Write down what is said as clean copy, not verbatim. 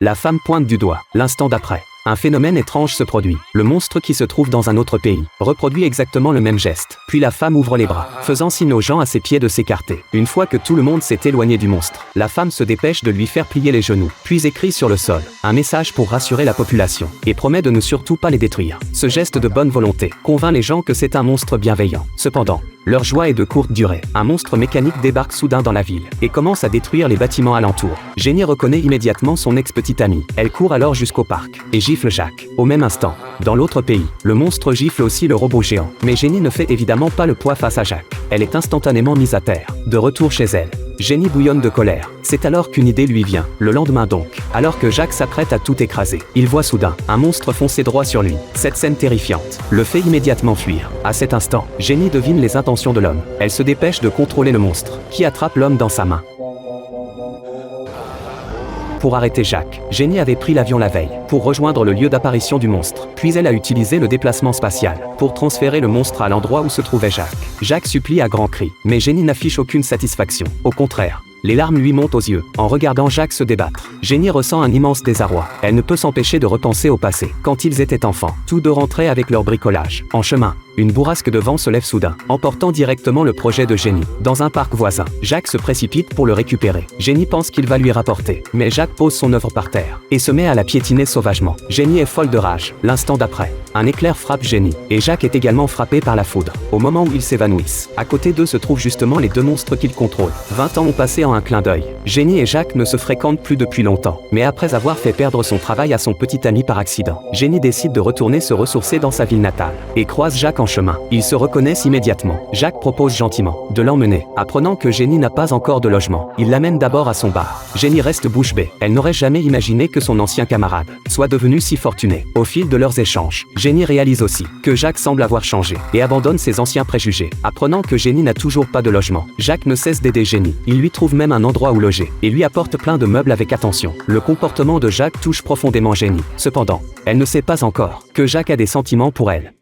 La femme pointe du doigt. L'instant d'après, un phénomène étrange se produit. Le monstre qui se trouve dans un autre pays reproduit exactement le même geste. Puis la femme ouvre les bras, faisant signe aux gens à ses pieds de s'écarter. Une fois que tout le monde s'est éloigné du monstre, la femme se dépêche de lui faire plier les genoux, puis écrit sur le sol un message pour rassurer la population, et promet de ne surtout pas les détruire. Ce geste de bonne volonté convainc les gens que c'est un monstre bienveillant. Cependant, leur joie est de courte durée. Un monstre mécanique débarque soudain dans la ville et commence à détruire les bâtiments alentours. Jenny reconnaît immédiatement son ex-petite amie. Elle court alors jusqu'au parc et gifle Jack. Au même instant, dans l'autre pays, le monstre gifle aussi le robot géant. Mais Jenny ne fait évidemment pas le poids face à Jack. Elle est instantanément mise à terre. De retour chez elle, Jenny bouillonne de colère. C'est alors qu'une idée lui vient. Le lendemain donc, alors que Jack s'apprête à tout écraser, il voit soudain un monstre foncer droit sur lui. Cette scène terrifiante le fait immédiatement fuir. À cet instant, Jenny devine les intentions de l'homme. Elle se dépêche de contrôler le monstre, qui attrape l'homme dans sa main. Pour arrêter Jack, Jenny avait pris l'avion la veille pour rejoindre le lieu d'apparition du monstre. Puis elle a utilisé le déplacement spatial pour transférer le monstre à l'endroit où se trouvait Jack. Jack supplie à grands cris, mais Jenny n'affiche aucune satisfaction. Au contraire, les larmes lui montent aux yeux en regardant Jack se débattre. Jenny ressent un immense désarroi. Elle ne peut s'empêcher de repenser au passé. Quand ils étaient enfants, tous deux rentraient avec leur bricolage. En chemin, une bourrasque de vent se lève soudain, emportant directement le projet de Jenny dans un parc voisin. Jack se précipite pour le récupérer. Jenny pense qu'il va lui rapporter, mais Jack pose son œuvre par terre et se met à la piétiner sauvagement. Jenny est folle de rage. L'instant d'après, un éclair frappe Jenny et Jack est également frappé par la foudre. Au moment où ils s'évanouissent, à côté d'eux se trouvent justement les deux monstres qu'ils contrôlent. 20 ans ont passé en un clin d'œil. Jenny et Jack ne se fréquentent plus depuis longtemps, mais après avoir fait perdre son travail à son petit ami par accident, Jenny décide de retourner se ressourcer dans sa ville natale et croise Jack en chemin. Ils se reconnaissent immédiatement. Jack propose gentiment de l'emmener, apprenant que Jenny n'a pas encore de logement. Il l'amène d'abord à son bar. Jenny reste bouche bée. Elle n'aurait jamais imaginé que son ancien camarade soit devenu si fortuné. Au fil de leurs échanges, Jenny réalise aussi que Jack semble avoir changé et abandonne ses anciens préjugés. Apprenant que Jenny n'a toujours pas de logement, Jack ne cesse d'aider Jenny. Il lui trouve même un endroit où loger et lui apporte plein de meubles avec attention. Le comportement de Jack touche profondément Jenny. Cependant, elle ne sait pas encore que Jack a des sentiments pour elle.